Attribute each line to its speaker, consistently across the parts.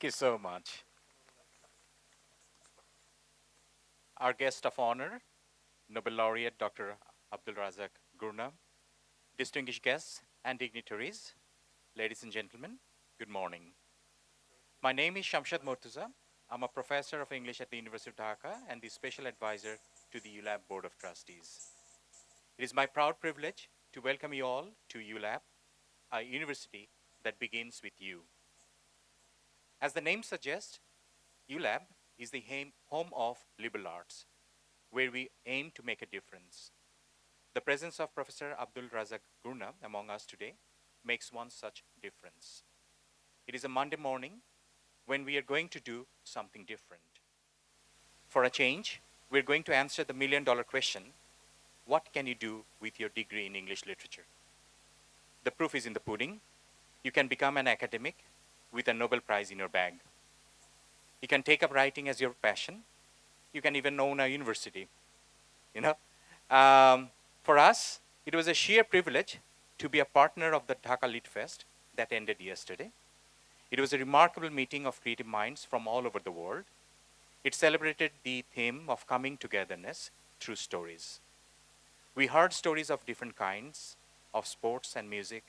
Speaker 1: Thank you so much. Our guest of honor, Nobel Laureate Dr. Abdulrazak Gurnah, distinguished guests and dignitaries, ladies and gentlemen, good morning. My name is Shamshad Murtuza. I'm a professor of English at the University of Dhaka and the special advisor to the ULAB Board of Trustees. It is my proud privilege to welcome you all to ULAB, a university that begins with you. As the name suggests, ULAB is the home of liberal arts, where we aim to make a difference. The presence of Professor Abdulrazak Gurnah among us today makes one such difference. It is a Monday morning when we are going to do something different. For a change, we're going to answer the million-dollar question, what can you do with your degree in English literature? The proof is in the pudding. You can become an academic with a Nobel Prize in your bag. You can take up writing as your passion. You can even own a university. You know, for us, it was a sheer privilege to be a partner of the Dhaka Lit Fest that ended yesterday. It was a remarkable meeting of creative minds from all over the world. It celebrated the theme of coming togetherness through stories. We heard stories of different kinds, of sports and music,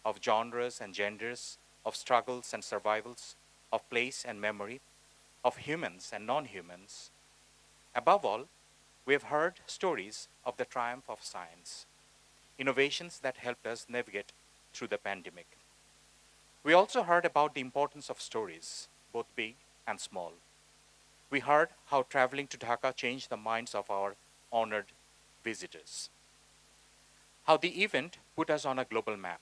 Speaker 1: of genres and genders, of struggles and survivals, of place and memory, of humans and non-humans. Above all, we have heard stories of the triumph of science, innovations that helped us navigate through the pandemic. We also heard about the importance of stories, both big and small. We heard how traveling to Dhaka changed the minds of our honored visitors, how the event put us on a global map.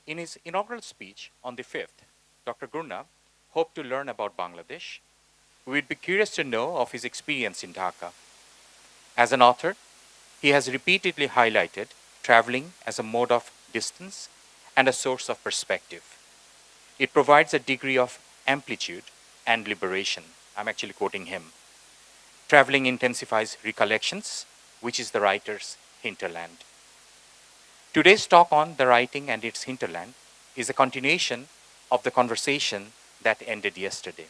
Speaker 1: In his inaugural speech on the 5th, Dr. Gurnah hoped to learn about Bangladesh. We would be curious to know of his experience in Dhaka. As an author, he has repeatedly highlighted traveling as a mode of distance and a source of perspective. It provides a degree of amplitude and liberation. I'm actually quoting him. Traveling intensifies recollections, which is the writer's hinterland. Today's talk on the writing and its hinterland is a continuation of the conversation that ended yesterday.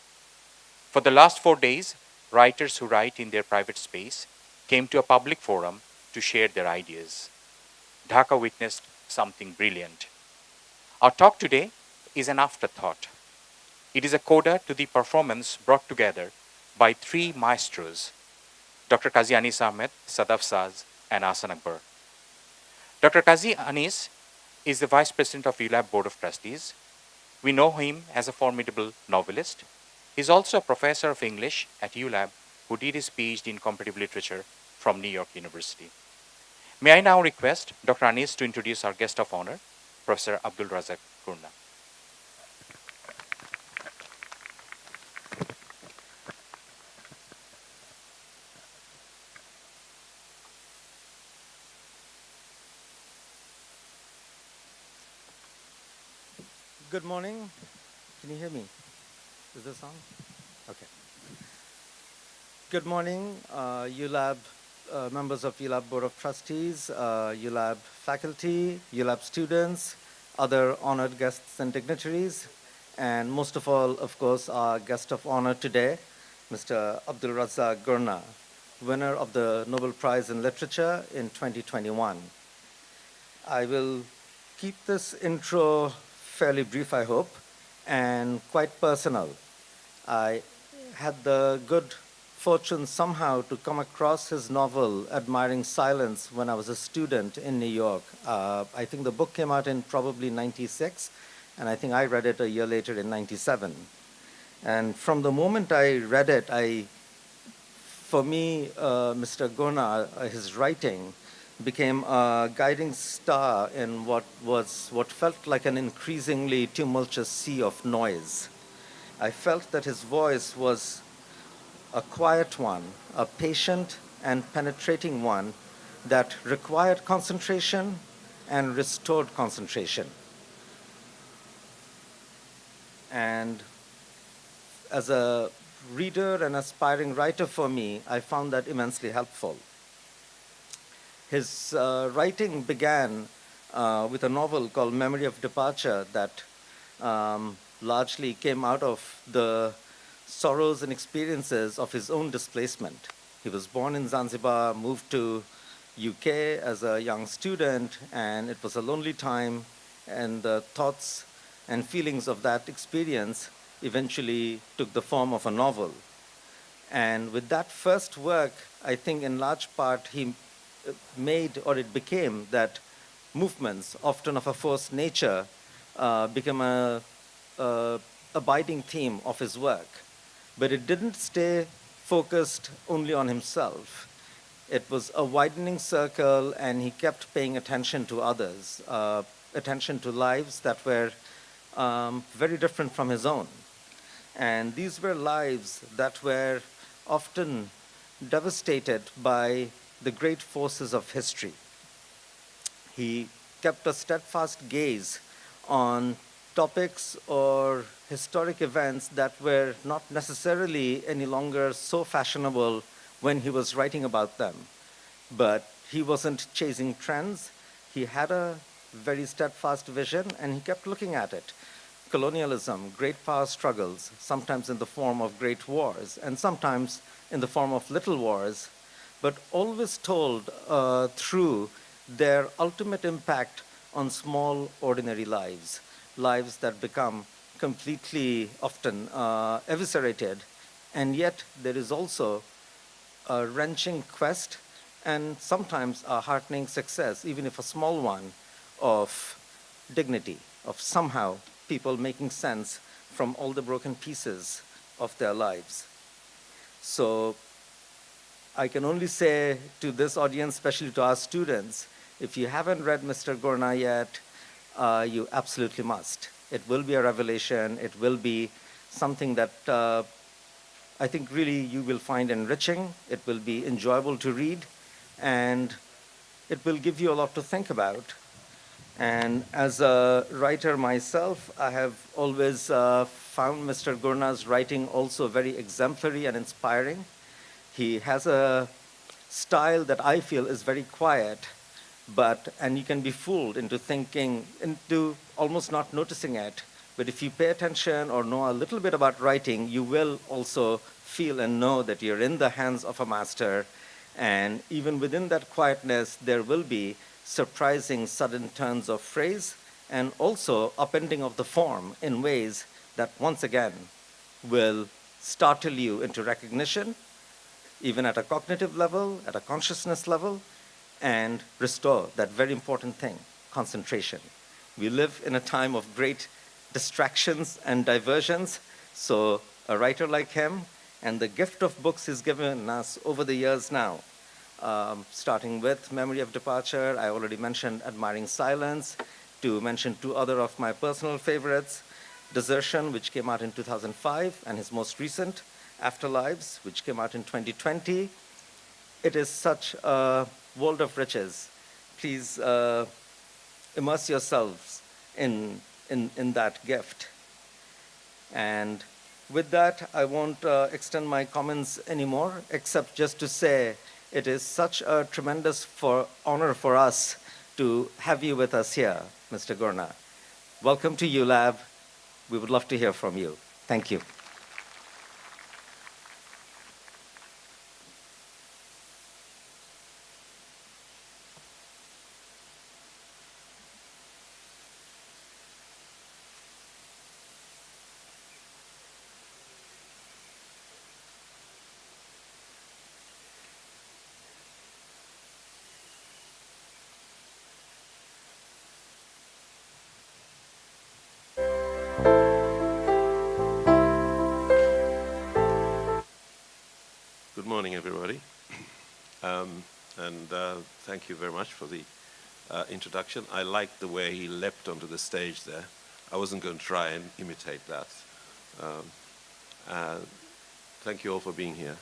Speaker 1: For the last 4 days, writers who write in their private space came to a public forum to share their ideas. Dhaka witnessed something brilliant. Our talk today is an afterthought. It is a coda to the performance brought together by 3 maestros, Dr. Qazi Anis Ahmed, Sadaf Saz, and Ahsan Akbar. Dr. Qazi Anis is the Vice President of ULAB Board of Trustees. We know him as a formidable novelist. He is also a professor of English at ULAB who did his PhD in comparative literature from New York University. May I now request Dr. Anis to introduce our guest of honor, Professor Abdulrazak Gurnah.
Speaker 2: Good morning. Can you hear me? Is this on? Okay. Good morning, ULAB, members of ULAB Board of Trustees, ULAB faculty, ULAB students, other honored guests and dignitaries, and most of all, of course, our guest of honor today, Mr. Abdulrazak Gurnah, winner of the Nobel Prize in Literature in 2021. I will keep this intro fairly brief, I hope, and quite personal. I had the good fortune somehow to come across his novel, Admiring Silence, when I was a student in New York. I think the book came out in probably 96, and I think I read it a year later in 97. And from the moment I read it, for me, Mr. Gurnah, his writing, became a guiding star in what felt like an increasingly tumultuous sea of noise. I felt that his voice was a quiet one, a patient and penetrating one that required concentration and restored concentration. And as a reader and aspiring writer for me, I found that immensely helpful. His writing began with a novel called Memory of Departure that largely came out of the sorrows and experiences of his own displacement. He was born in Zanzibar, moved to UK as a young student, and it was a lonely time, and the thoughts and feelings of that experience eventually took the form of a novel. And with that first work, I think in large part he made, or it became, that movements, often of a forced nature, became a abiding theme of his work. But it didn't stay focused only on himself. It was a widening circle, and he kept paying attention to others, attention to lives that were very different from his own. And these were lives that were often devastated by the great forces of history. He kept a steadfast gaze on topics or historic events that were not necessarily any longer so fashionable when he was writing about them. But he wasn't chasing trends. He had a very steadfast vision, and he kept looking at it. Colonialism, great power struggles, sometimes in the form of great wars, and sometimes in the form of little wars, but always told through their ultimate impact on small, ordinary lives, lives that become completely often eviscerated. And yet, there is also a wrenching quest and sometimes a heartening success, even if a small one, of dignity, of somehow people making sense from all the broken pieces of their lives. So I can only say to this audience, especially to our students, if you haven't read Mr. Gurnah yet, you absolutely must. It will be a revelation. It will be something that I think really you will find enriching. It will be enjoyable to read, and it will give you a lot to think about. And as a writer myself, I have always found Mr. Gurnah's writing also very exemplary and inspiring. He has a style that I feel is very quiet, and you can be fooled into thinking, into almost not noticing it. But if you pay attention or know a little bit about writing, you will also feel and know that you're in the hands of a master. And even within that quietness, there will be surprising sudden turns of phrase and also upending of the form in ways that once again will startle you into recognition, even at a cognitive level, at a consciousness level, and restore that very important thing, concentration. We live in a time of great distractions and diversions, so a writer like him and the gift of books he's given us over the years now, starting with Memory of Departure, I already mentioned Admiring Silence, to mention two other of my personal favorites, Desertion, which came out in 2005, and his most recent, Afterlives, which came out in 2020. It is such a world of riches. Please immerse yourselves in that gift. And with that, I won't extend my comments anymore, except just to say it is such a tremendous honor for us to have you with us here, Mr. Gurnah. Welcome to ULAB. We would love to hear from you. Thank you.
Speaker 3: Good morning, everybody. Thank you very much for the introduction. I liked the way he leapt onto the stage there. I wasn't going to try and imitate that. Thank you all for being here.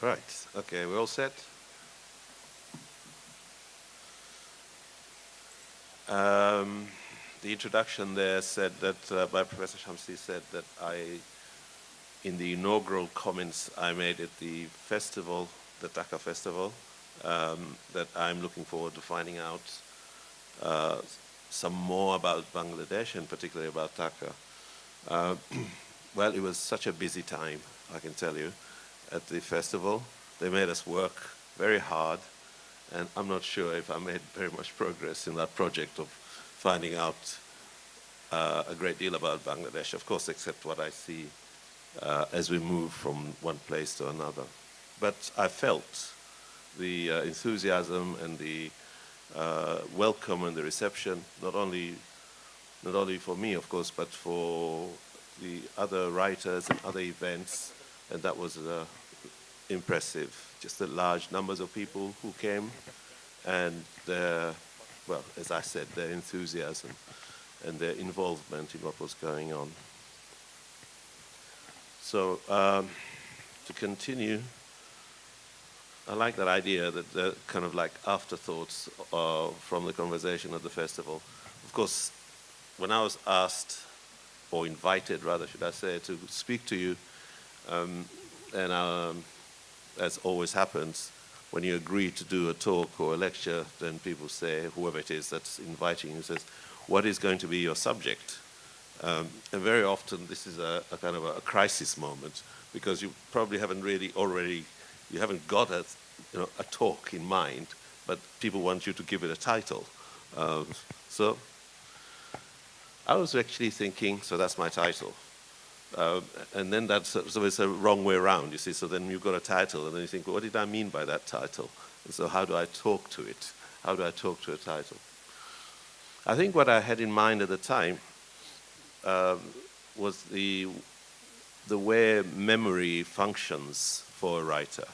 Speaker 3: Right, okay, we're all set? The introduction there said that, by Professor Shamsi, said that in the inaugural comments I made at the festival, the Dhaka Festival, that I'm looking forward to finding out some more about Bangladesh and particularly about Dhaka. Uh, well, it was such a busy time, I can tell you, at the festival. They made us work very hard, and I'm not sure if I made very much progress in that project of finding out a great deal about Bangladesh, of course, except what I see as we move from one place to another. But I felt the enthusiasm and the welcome and the reception, not only for me, of course, but for the other writers and other events, and that was impressive. Just the large numbers of people who came, and their, well, as I said, their enthusiasm and their involvement in what was going on. So to continue, I like that idea that they're kind of like afterthoughts from the conversation at the festival. Of course, when I was asked, or invited rather, should I say, to speak to you, and as always happens, when you agree to do a talk or a lecture, then people say, whoever it is that's inviting you says, what is going to be your subject? And very often this is a kind of a crisis moment, because you probably haven't really already, you haven't got a talk in mind, but people want you to give it a title. So I was actually thinking, so that's my title. And then so it's a wrong way around, you see. So then you've got a title, and then you think, well, what did I mean by that title? And so how do I talk to it? How do I talk to a title? I think what I had in mind at the time was the way memory functions for a writer.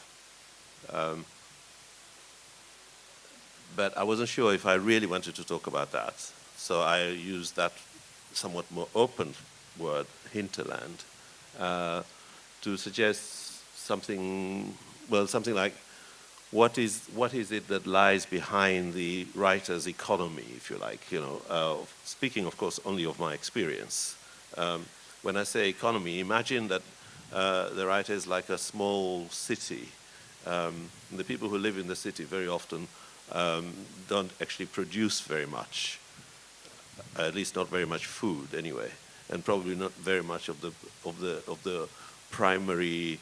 Speaker 3: But I wasn't sure if I really wanted to talk about that. So I used that somewhat more open word, hinterland, to suggest something, well, something like, what is it that lies behind the writer's economy, if you like, speaking, of course, only of my experience. When I say economy, imagine that the writer is like a small city. The people who live in the city very often don't actually produce very much, at least not very much food anyway, and probably not very much of the primary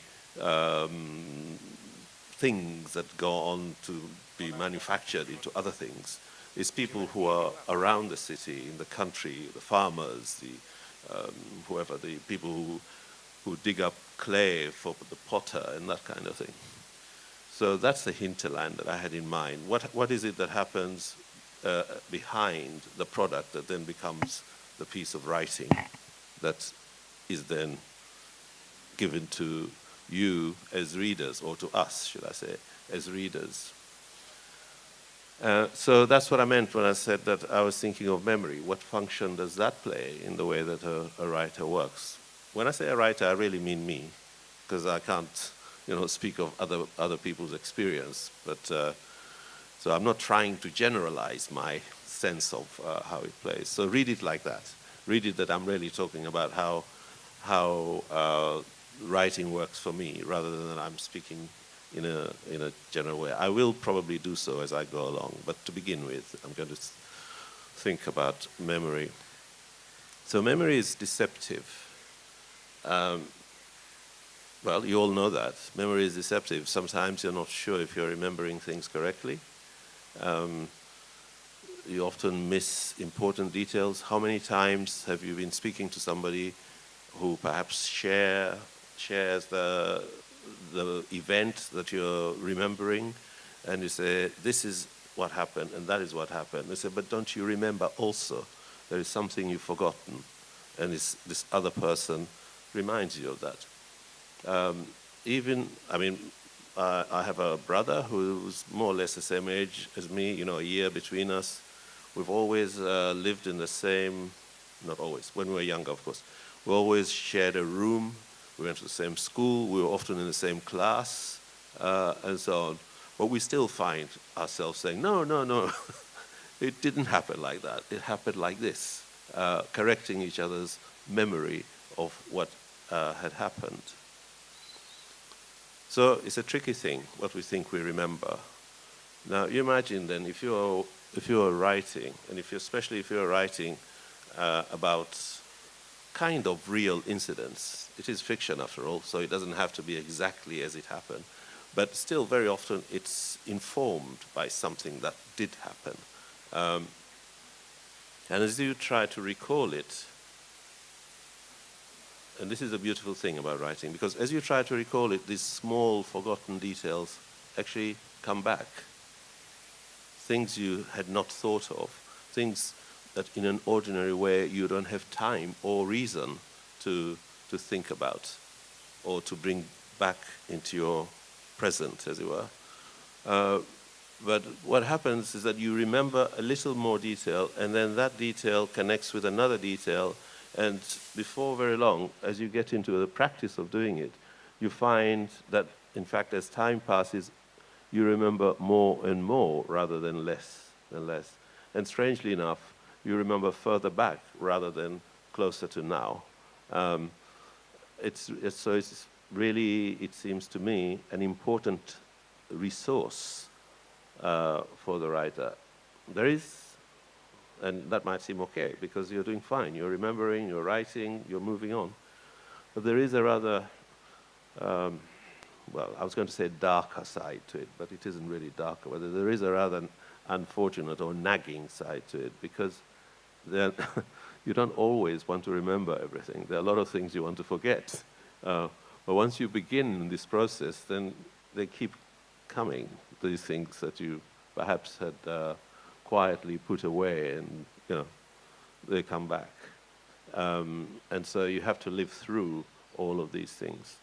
Speaker 3: things that go on to be manufactured into other things. It's people who are around the city, in the country, the farmers, whoever, the people who dig up clay for the potter and that kind of thing. So that's the hinterland that I had in mind. What is it that happens behind the product that then becomes the piece of writing that is then given to you as readers, or to us, should I say, as readers? So that's what I meant when I said that I was thinking of memory. What function does that play in the way that a writer works? When I say a writer, I really mean me, because I can't, speak of other people's experience. But so I'm not trying to generalize my sense of how it plays. So read it like that. Read it that I'm really talking about how writing works for me, rather than that I'm speaking in a general way. I will probably do so as I go along, but to begin with, I'm going to think about memory. So memory is deceptive. Well, you all know that. Memory is deceptive. Sometimes you're not sure if you're remembering things correctly. You often miss important details. How many times have you been speaking to somebody who perhaps shares the event that you're remembering, and you say, this is what happened and that is what happened. They say, but don't you remember also there is something you've forgotten, and this other person reminds you of that. I have a brother who's more or less the same age as me, a year between us. We've always lived in the same, not always, when we were younger, of course. We always shared a room. We went to the same school. We were often in the same class, and so on. But we still find ourselves saying, no, it didn't happen like that. It happened like this, correcting each other's memory of what had happened. So it's a tricky thing, what we think we remember. Now, you imagine then if you're writing, and especially if you're writing about kind of real incidents. It is fiction after all, so it doesn't have to be exactly as it happened. But still, very often it's informed by something that did happen. And as you try to recall it, and this is a beautiful thing about writing, because as you try to recall it, these small forgotten details actually come back. Things you had not thought of, things that in an ordinary way you don't have time or reason to think about or to bring back into your present, as it were. But what happens is that you remember a little more detail, and then that detail connects with another detail, and before very long, as you get into the practice of doing it, you find that, in fact, as time passes, you remember more and more rather than less and less. And strangely enough, you remember further back rather than closer to now. It's really, it seems to me, an important resource for the writer. There is, and that might seem okay because you're doing fine, you're remembering, you're writing, you're moving on. But there is a rather, well, I was going to say darker side to it, but it isn't really darker. But there is a rather unfortunate or nagging side to it because then you don't always want to remember everything. There are a lot of things you want to forget. But once you begin this process, then they keep coming, these things that you perhaps had quietly put away, and they come back. And so you have to live through all of these things.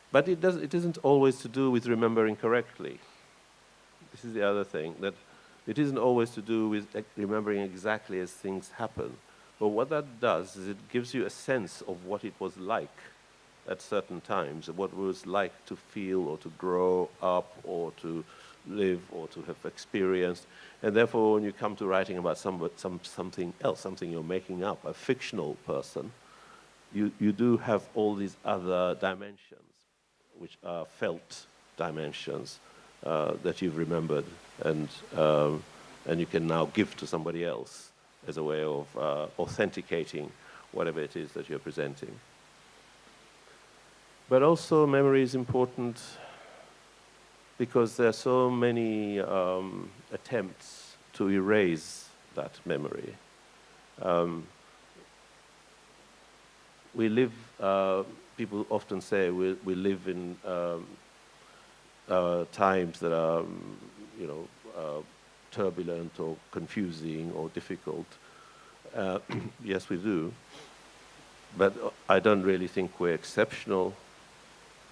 Speaker 3: But it isn't always to do with remembering correctly. This is the other thing, that it isn't always to do with remembering exactly as things happen. But what that does is it gives you a sense of what it was like at certain times, what it was like to feel or to grow up or to live or to have experienced. And therefore, when you come to writing about something else, something you're making up, a fictional person, you do have all these other dimensions, which are felt dimensions that you've remembered, and you can now give to somebody else as a way of authenticating whatever it is that you're presenting. But also memory is important because there are so many attempts to erase that memory. We live, people often say we live in times that are, turbulent or confusing or difficult. Yes, we do. But I don't really think we're exceptional.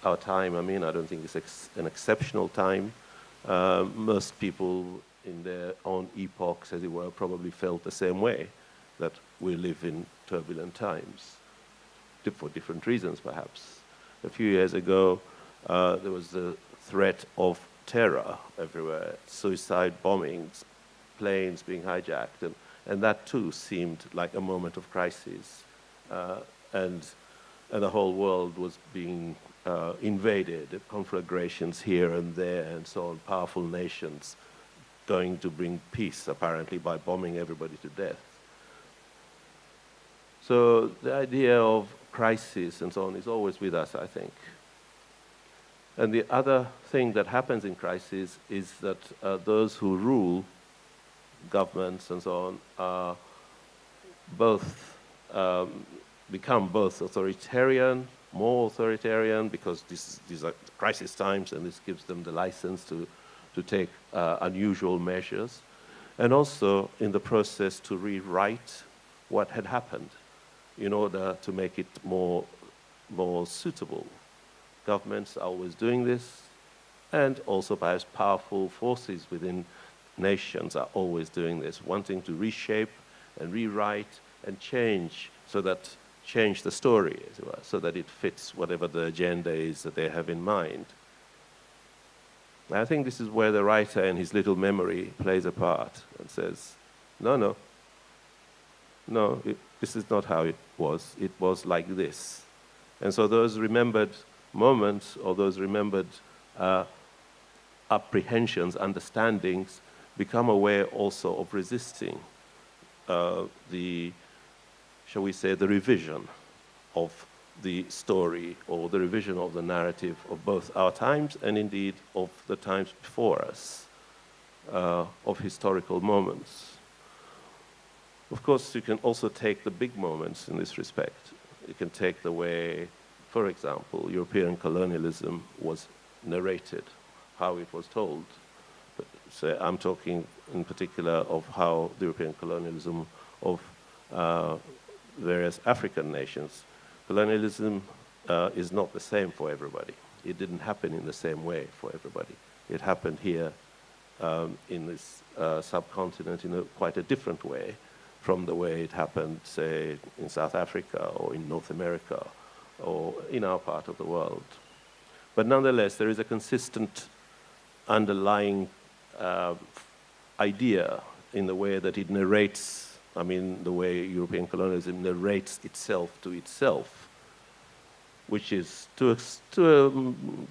Speaker 3: Our time, I don't think it's an exceptional time. Most people in their own epochs, as it were, probably felt the same way, that we live in turbulent times, for different reasons, perhaps. A few years ago, there was the threat of terror everywhere, suicide bombings, planes being hijacked, and that too seemed like a moment of crisis. And the whole world was being invaded, conflagrations here and there, and so on, powerful nations going to bring peace, apparently, by bombing everybody to death. So the idea of crisis and so on is always with us, I think. And the other thing that happens in crisis is that those who rule, governments and so on, are become both authoritarian, more authoritarian, because these are crisis times, and this gives them the license to take unusual measures, and also in the process to rewrite what had happened in order to make it more suitable. Governments are always doing this, and also perhaps powerful forces within nations are always doing this, wanting to reshape and rewrite and change the story, as it were, so that it fits whatever the agenda is that they have in mind. I think this is where the writer and his little memory plays a part and says, no, this is not how it was. It was like this. And so those remembered moments or those remembered apprehensions, understandings, become a way also of resisting the, shall we say, the revision of the story or the revision of the narrative of both our times and indeed of the times before us, of historical moments. Of course, you can also take the big moments in this respect. You can take the way, for example, European colonialism was narrated, how it was told. So I'm talking in particular of how the European colonialism of various African nations. Colonialism is not the same for everybody. It didn't happen in the same way for everybody. It happened here in this subcontinent in quite a different way from the way it happened, say, in South Africa or in North America or in our part of the world. But nonetheless, there is a consistent underlying idea in the way that it narrates, I mean, the way European colonialism narrates itself to itself, which is to a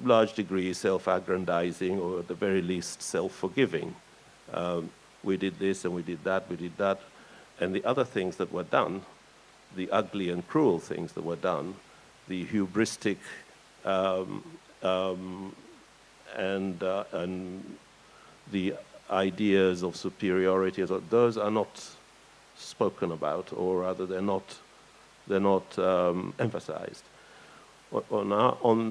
Speaker 3: large degree self-aggrandizing or at the very least self-forgiving. We did this and we did that, and the other things that were done, the ugly and cruel things that were done, the hubristic and the ideas of superiority, those are not spoken about, or rather they're not emphasized. On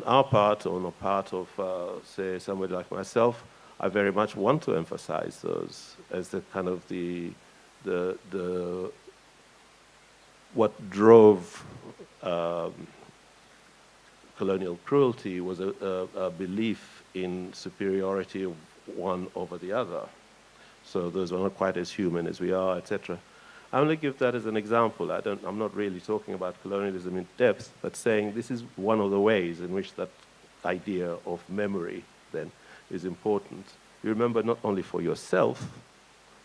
Speaker 3: our part, on the part of, say, somebody like myself, I very much want to emphasize those as the kind of what drove colonial cruelty was a belief in superiority of one over the other. So those are not quite as human as we are, etc. I only give that as an example. I'm not really talking about colonialism in depth, but saying this is one of the ways in which that idea of memory then is important. You remember not only for yourself,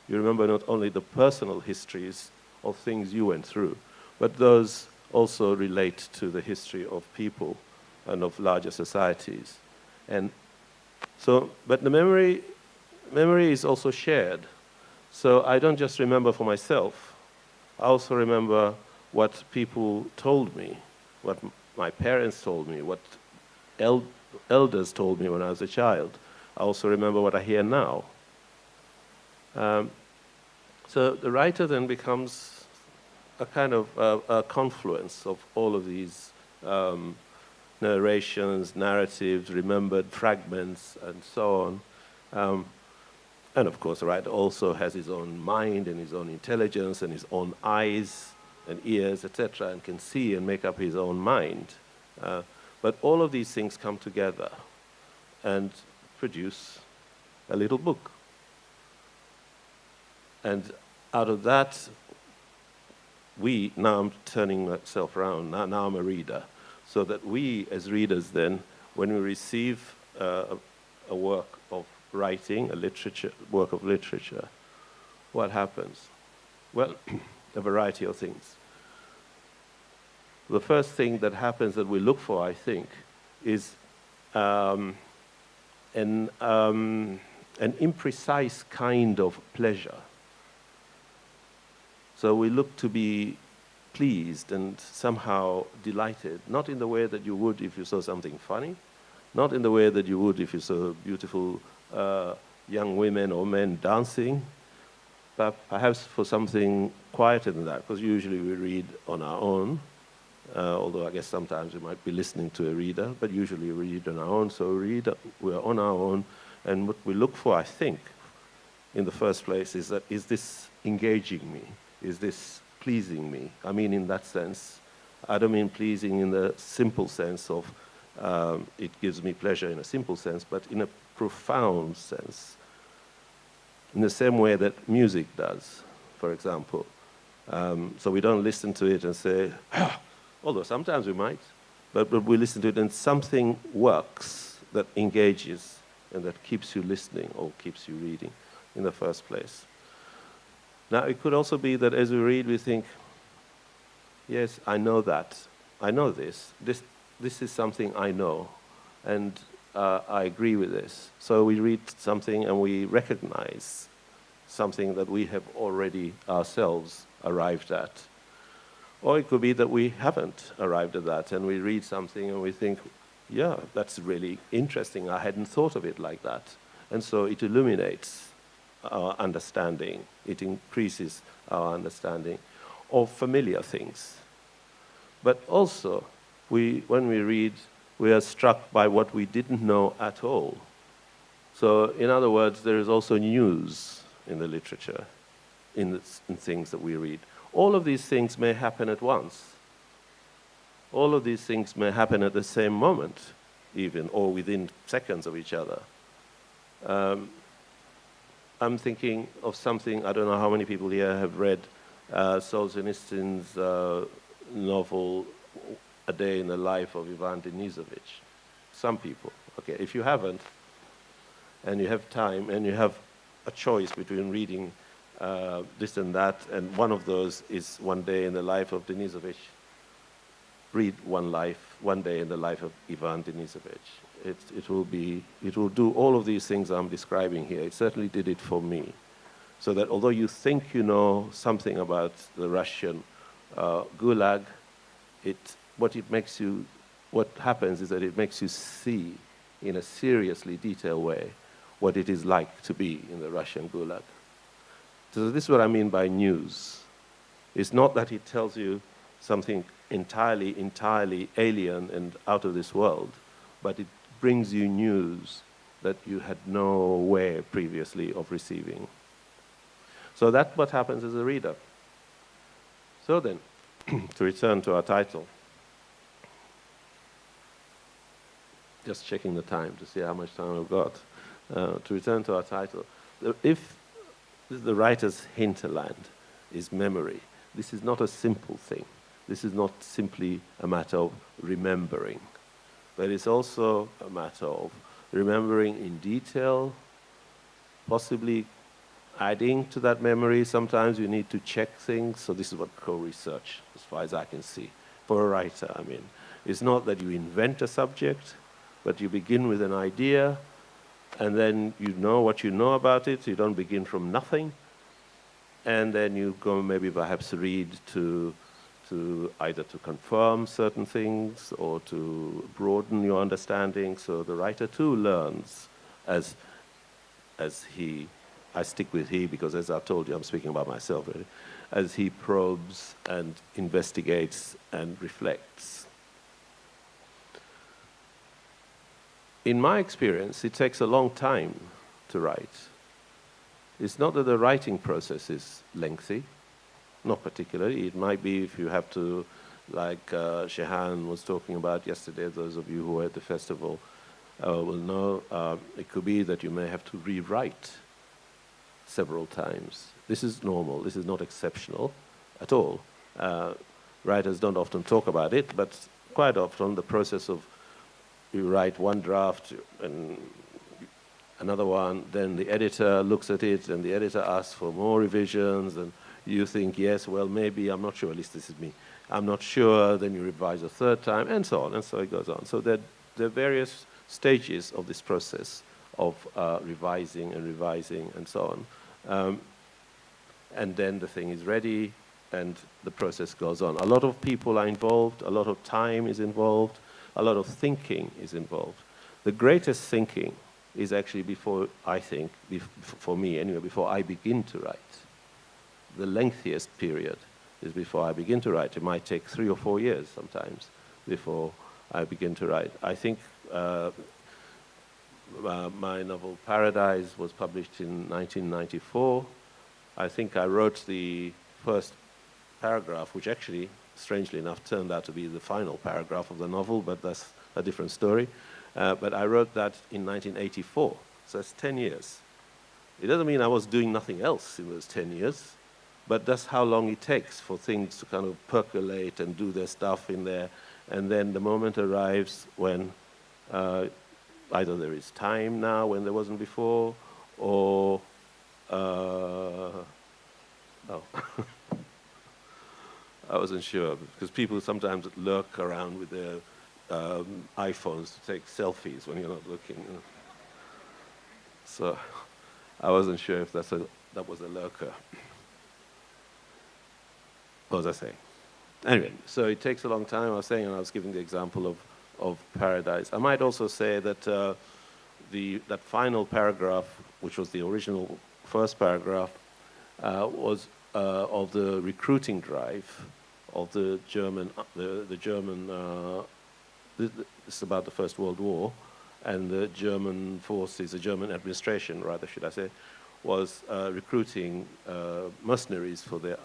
Speaker 3: you remember not only the personal histories of things you went through, but those also relate to the history of people and of larger societies. And so, but the memory is also shared. So I don't just remember for myself, I also remember what people told me, what my parents told me, what elders told me when I was a child. I also remember what I hear now. So the writer then becomes a kind of a confluence of all of these narrations, narratives, remembered fragments, and so on. And of course, the writer also has his own mind and his own intelligence and his own eyes and ears, etc., and can see and make up his own mind. But all of these things come together and produce a little book. And out of that, now I'm turning myself around, now I'm a reader, so that we as readers then, when we receive a work of writing, work of literature, what happens? Well, a variety of things. The first thing that happens that we look for, I think, is an imprecise kind of pleasure. So we look to be pleased and somehow delighted, not in the way that you would if you saw something funny, not in the way that you would if you saw beautiful young women or men dancing, but perhaps for something quieter than that, because usually we read on our own, although I guess sometimes we might be listening to a reader, but usually we read on our own, so we're on our own, and what we look for, I think, in the first place, is that, is this engaging me? Is this pleasing me? I mean, in that sense, I don't mean pleasing in the simple sense of it gives me pleasure in a simple sense, but in a profound sense, in the same way that music does, for example. So we don't listen to it and say, although sometimes we might, but we listen to it and something works that engages and that keeps you listening or keeps you reading in the first place. Now, it could also be that as we read, we think, yes, I know that. I know this. This is something I know. And I agree with this. So we read something and we recognize something that we have already ourselves arrived at. Or it could be that we haven't arrived at that and we read something and we think, yeah, that's really interesting. I hadn't thought of it like that. And so it illuminates our understanding. It increases our understanding of familiar things. But also, when we read, we are struck by what we didn't know at all. So, in other words, there is also news in the literature, in things that we read. All of these things may happen at once. All of these things may happen at the same moment, even, or within seconds of each other. I'm thinking of something, I don't know how many people here have read Solzhenitsyn's novel, A Day in the Life of Ivan Denisovich. Some people. Okay, if you haven't, and you have time, and you have a choice between reading this and that, and one of those is One Day in the Life of Denisovich, read One Day in the Life of Ivan Denisovich. It will do all of these things I'm describing here. It certainly did it for me. So that although you think you know something about the Russian Gulag, what happens is that it makes you see in a seriously detailed way what it is like to be in the Russian Gulag. So this is what I mean by news. It's not that it tells you something entirely alien and out of this world, but it brings you news that you had no way previously of receiving. So that's what happens as a reader. So then, to return to our title, just checking the time to see how much time I've got. To return to our title, if the writer's hinterland is memory, this is not a simple thing. This is not simply a matter of remembering, but it's also a matter of remembering in detail, possibly adding to that memory. Sometimes you need to check things, so this is what co-research, as far as I can see, for a writer, I mean. It's not that you invent a subject, but you begin with an idea, and then you know what you know about it. You don't begin from nothing, and then you go maybe perhaps read to either to confirm certain things or to broaden your understanding. So the writer too learns as he, I stick with he because as I've told you, I'm speaking about myself really, as he probes and investigates and reflects. In my experience, it takes a long time to write. It's not that the writing process is lengthy, not particularly. It might be if you have to, like Shehan was talking about yesterday, those of you who were at the festival will know, it could be that you may have to rewrite several times. This is normal. This is not exceptional at all. Writers don't often talk about it, but quite often the process of you write one draft and another one, then the editor looks at it and the editor asks for more revisions and you think, yes, well, maybe, I'm not sure, at least this is me, I'm not sure, then you revise a third time, and so on, and so it goes on. So there are various stages of this process of revising and so on. And then the thing is ready and the process goes on. A lot of people are involved, a lot of time is involved, a lot of thinking is involved. The greatest thinking is actually before, I think, for me anyway, before I begin to write. The lengthiest period is before I begin to write. It might take 3 or 4 years sometimes before I begin to write. I think my novel Paradise was published in 1994. I think I wrote the first paragraph, which actually, strangely enough, turned out to be the final paragraph of the novel, but that's a different story. But I wrote that in 1984, so that's 10 years. It doesn't mean I was doing nothing else in those 10 years, but that's how long it takes for things to kind of percolate and do their stuff in there. And then the moment arrives when either there is time now when there wasn't before, or I wasn't sure, because people sometimes lurk around with their iPhones to take selfies when you're not looking. You know. So I wasn't sure if that was a lurker. What was I saying? Anyway, so it takes a long time. I was saying, and I was giving the example of paradise. I might also say that that final paragraph, which was the original first paragraph, was of the recruiting drive of the German, it's about the First World War, and the German forces, the German administration, rather, should I say, was recruiting mercenaries for the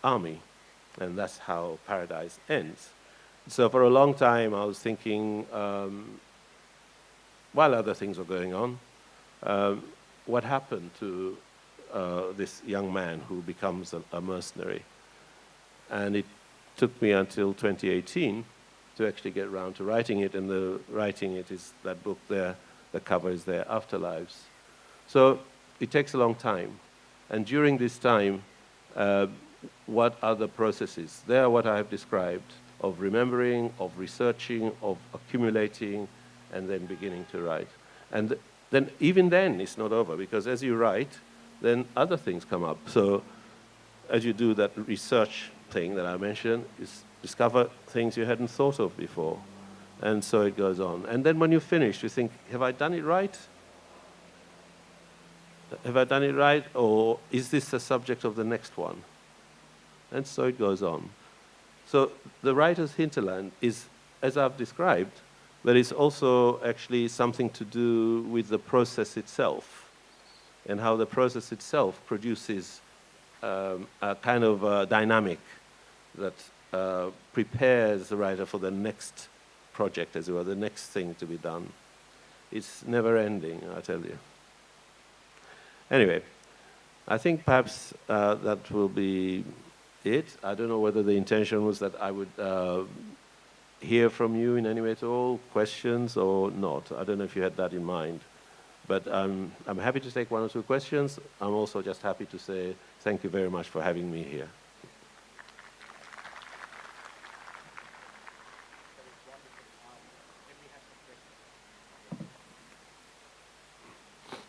Speaker 3: army. And that's how Paradise ends. So for a long time, I was thinking, while other things were going on, what happened to this young man who becomes a mercenary? And it took me until 2018 to actually get around to writing it, and the writing it is that book there, the cover is their Afterlives. So it takes a long time. And during this time, what are the processes? They are what I have described, of remembering, of researching, of accumulating, and then beginning to write. And then even then, it's not over, because as you write, then other things come up. So as you do that research thing that I mentioned, you discover things you hadn't thought of before. And so it goes on. And then when you finish, you think, have I done it right? Have I done it right? Or is this the subject of the next one? And so it goes on. So the writer's hinterland is, as I've described, but it's also actually something to do with the process itself and how the process itself produces a kind of dynamic that prepares the writer for the next project, as it were, the next thing to be done. It's never ending, I tell you. Anyway, I think perhaps that will be it. I don't know whether the intention was that I would hear from you in any way at all, questions or not. I don't know if you had that in mind. But I'm happy to take one or two questions. I'm also just happy to say thank you very much for having me here.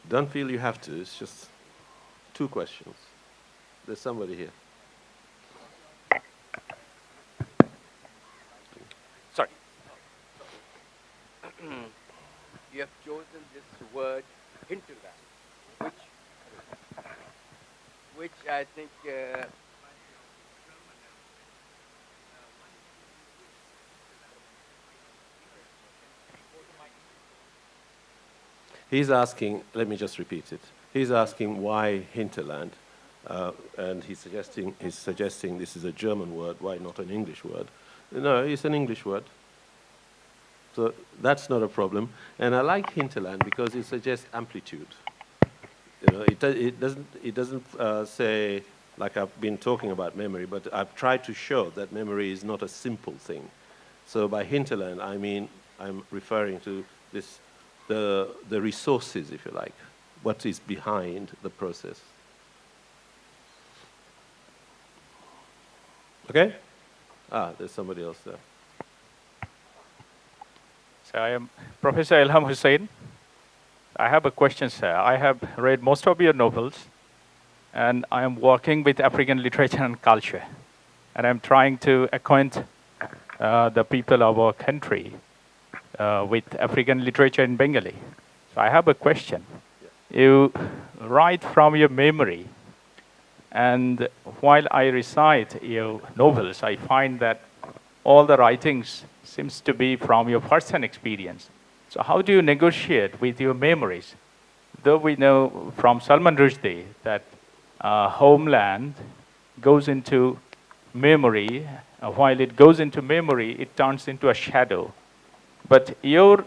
Speaker 3: Don't feel you have to. It's just two questions. There's somebody here.
Speaker 1: Sorry.
Speaker 4: You have chosen this word hinterland, which I think
Speaker 3: He's asking, let me just repeat it. He's asking why hinterland, and he's suggesting this is a German word, why not an English word? No, it's an English word. So that's not a problem. And I like hinterland because it suggests amplitude. You know, it doesn't say, like I've been talking about memory, but I've tried to show that memory is not a simple thing. So by hinterland, I mean I'm referring to this, the resources, if you like, what is behind the process. Okay? There's somebody else there.
Speaker 5: So I am Professor Ilham Hussain. I have a question, sir. I have read most of your novels, and I am working with African literature and culture, and I'm trying to acquaint the people of our country with African literature in Bengali. So I have a question. Yeah. You write from your memory, and while I recite your novels, I find that all the writings seems to be from your first-hand experience. So how do you negotiate with your memories? Though we know from Salman Rushdie that homeland goes into memory, while it goes into memory, it turns into a shadow. But your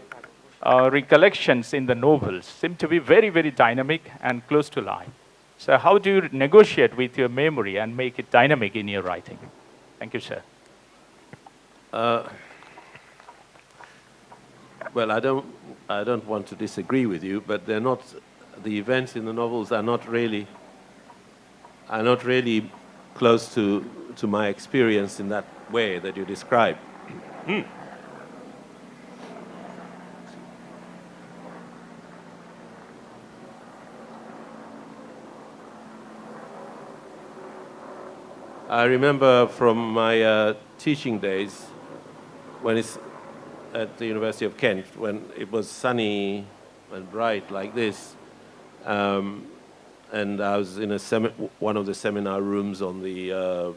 Speaker 5: recollections in the novels seem to be very, very dynamic and close to life. So how do you negotiate with your memory and make it dynamic in your writing? Thank you, sir.
Speaker 3: Well, I don't want to disagree with you, but they're not, the events in the novels are not really close to my experience in that way that you describe. I remember from my teaching days when it's at the University of Kent, when it was sunny and bright like this, and I was in one of the seminar rooms on the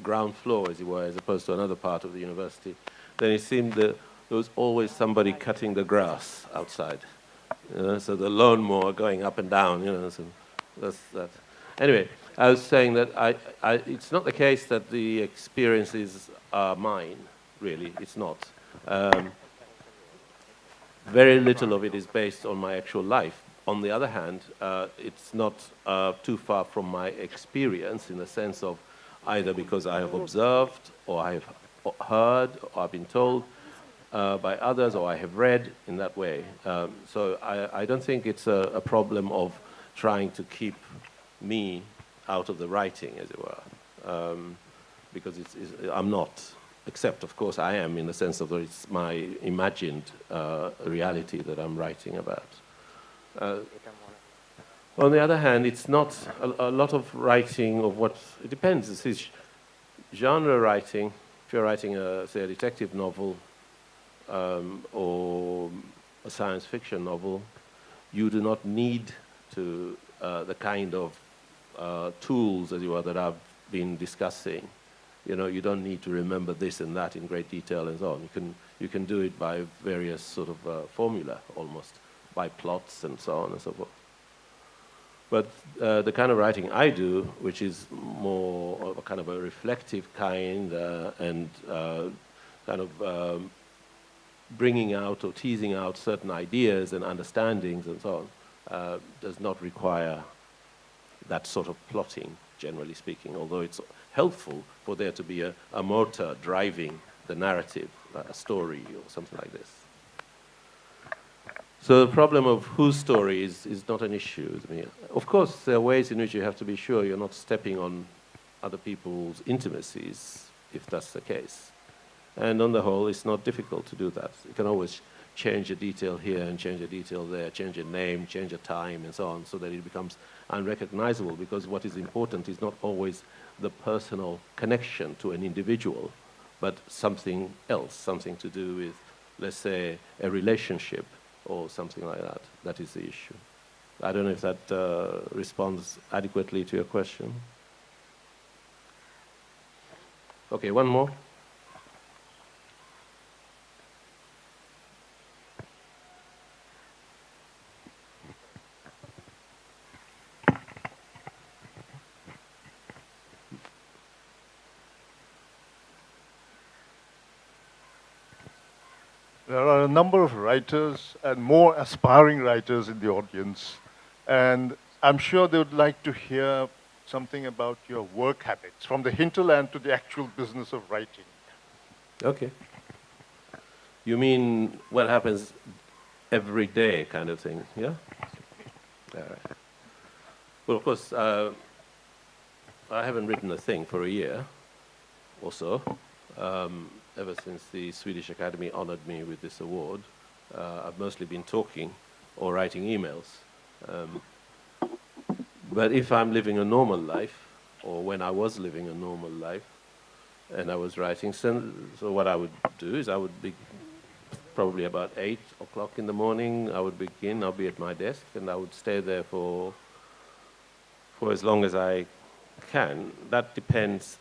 Speaker 3: ground floor, as it were, as opposed to another part of the university, then it seemed that there was always somebody cutting the grass outside. So the lawnmower going up and down, so that's that. Anyway, I was saying that it's not the case that the experiences are mine, really. It's not. Very little of it is based on my actual life. On the other hand, it's not too far from my experience in the sense of either because I have observed, or I have heard, or I've been told by others, or I have read in that way. So I don't think it's a problem of trying to keep me out of the writing, as it were, because I'm not. Except, of course, I am in the sense of that it's my imagined reality that I'm writing about. On the other hand, it's not a lot of writing of what, it depends. This is genre writing. If you're writing, say, a detective novel or a science fiction novel, you do not need to the kind of tools, as you are, that I've been discussing. You don't need to remember this and that in great detail and so on. You can do it by various sort of formula, almost, by plots and so on and so forth. But the kind of writing I do, which is more of a kind of a reflective kind and kind of bringing out or teasing out certain ideas and understandings and so on, does not require that sort of plotting, generally speaking, although it's helpful for there to be a motor driving the narrative, a story or something like this. So the problem of whose story is not an issue with me. Of course, there are ways in which you have to be sure you're not stepping on other people's intimacies, if that's the case. And on the whole, it's not difficult to do that. You can always change a detail here and change a detail there, change a name, change a time, and so on, so that it becomes unrecognizable, because what is important is not always the personal connection to an individual, but something else, something to do with, let's say, a relationship or something like that. That is the issue. I don't know if that responds adequately to your question. Okay, one more.
Speaker 6: There are a number of writers and more aspiring writers in the audience, and I'm sure they would like to hear something about your work habits, from the hinterland to the actual business of writing.
Speaker 3: Okay. You mean what happens every day kind of thing, yeah? All right. Well, of course, I haven't written a thing for a year or so. Ever since the Swedish Academy honored me with this award, I've mostly been talking or writing emails. But if I'm living a normal life, or when I was living a normal life, and I was writing, so what I would do is I would be probably about 8 o'clock in the morning, I would begin, I'll be at my desk, and I would stay there for as long as I can. That depends.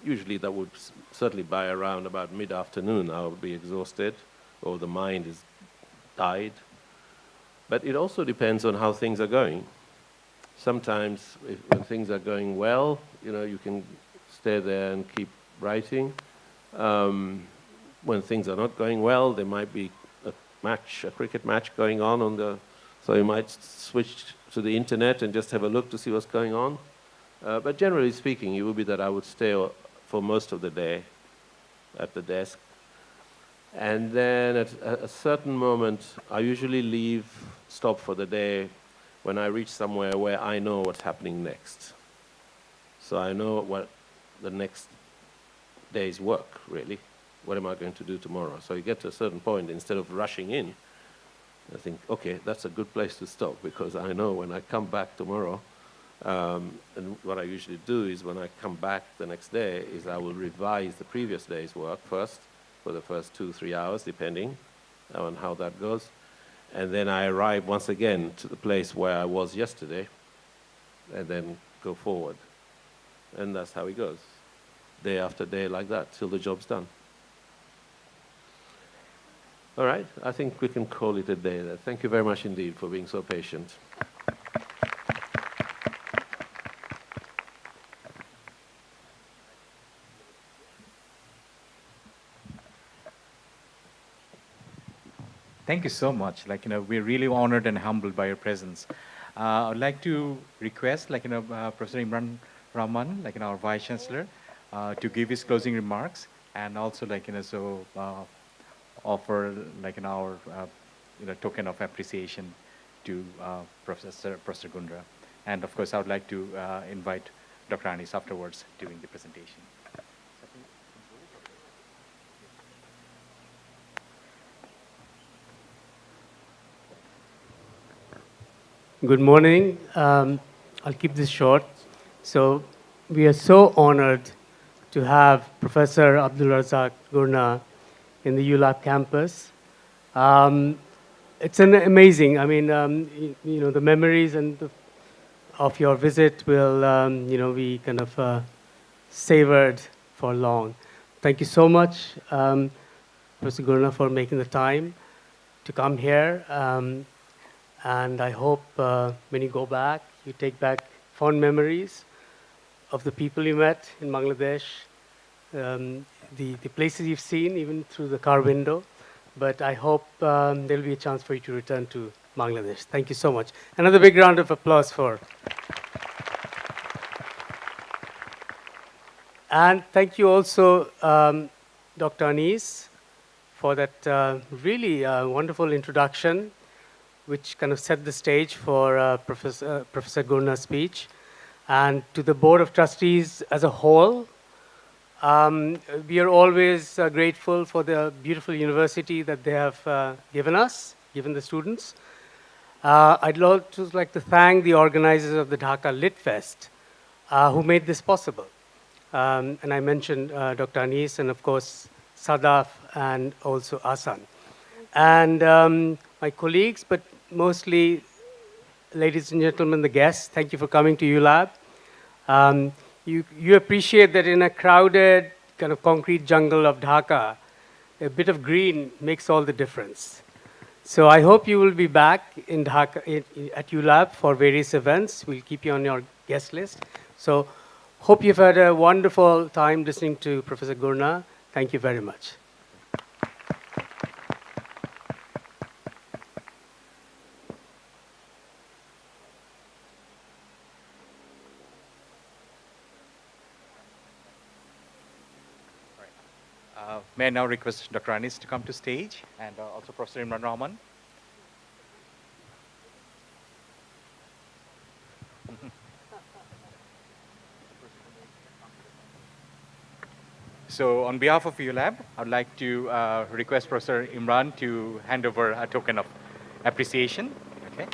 Speaker 3: Usually that would certainly by around about mid-afternoon I would be exhausted, or the mind is died. But it also depends on how things are going. Sometimes when things are going well, you can stay there and keep writing. When things are not going well, there might be a cricket match going on so you might switch to the internet and just have a look to see what's going on. But generally speaking, it would be that I would stay for most of the day at the desk. And then at a certain moment, I usually stop for the day when I reach somewhere where I know what's happening next. So I know what the next day's work, really. What am I going to do tomorrow? So you get to a certain point, instead of rushing in, I think, okay, that's a good place to stop, because I know when I come back tomorrow, And what I usually do is when I come back the next day is I will revise the previous day's work first for the first 2-3 hours, depending on how that goes. And then I arrive once again to the place where I was yesterday and then go forward. And that's how it goes, day after day like that, till the job's done. All right, I think we can call it a day there. Thank you very much indeed for being so patient.
Speaker 1: Thank you so much. We're really honored and humbled by your presence. I'd like to request, Professor Imran Rahman, our Vice Chancellor, to give his closing remarks and also, offer, our, token of appreciation to Professor Gurnah. And of course, I would like to invite Dr. Anis afterwards during the presentation.
Speaker 7: Good morning. I'll keep this short. So we are so honored to have Professor Abdulrazak Gurnah in the ULAB campus. It's an amazing, the memories of your visit will, be kind of savored for long. Thank you so much, Professor Gurnah, for making the time to come here. And I hope when you go back, you take back fond memories of the people you met in Bangladesh, the places you've seen, even through the car window. But I hope there'll be a chance for you to return to Bangladesh. Thank you so much. Another big round of applause for. And thank you also, Dr. Anis, for that really wonderful introduction, which kind of set the stage for Professor Gurnah's speech. And to the Board of Trustees as a whole, we are always grateful for the beautiful university that they have given us, given the students. I'd also like to thank the organizers of the Dhaka Lit Fest who made this possible. And I mentioned Dr. Anis and, of course, Sadaf and also Asan. And my colleagues, but mostly, ladies and gentlemen, the guests, thank you for coming to ULAB. You appreciate that in a crowded kind of concrete jungle of Dhaka, a bit of green makes all the difference. So I hope you will be back in Dhaka at ULAB for various events. We'll keep you on your guest list. So hope you've had a wonderful time listening to Professor Gurnah. Thank you very much.
Speaker 1: May I now request Dr. Anis to come to stage and also Professor Imran Rahman. So on behalf of ULAB, I'd like to request Professor Imran to hand over a token of appreciation. Okay.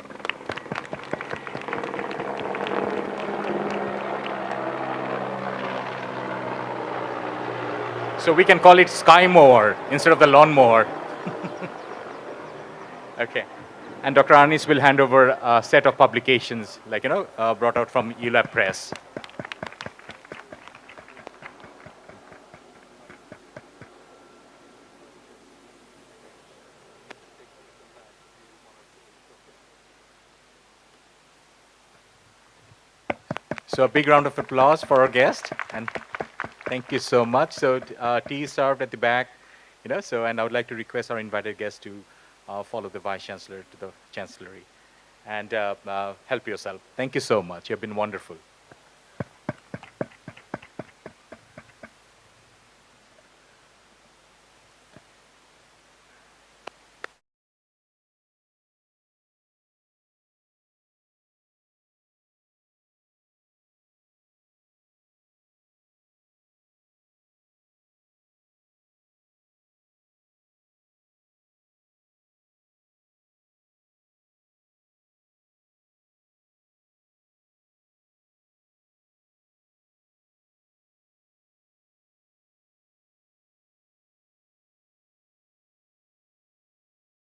Speaker 1: So we can call it sky mower instead of the lawn mower. Okay. And Dr. Anis will hand over a set of publications, brought out from ULAB Press. So a big round of applause for our guest, and thank you so much. So tea is served at the back, and I would like to request our invited guests to follow the Vice Chancellor to the Chancellery and help yourself. Thank you so much. You've been wonderful.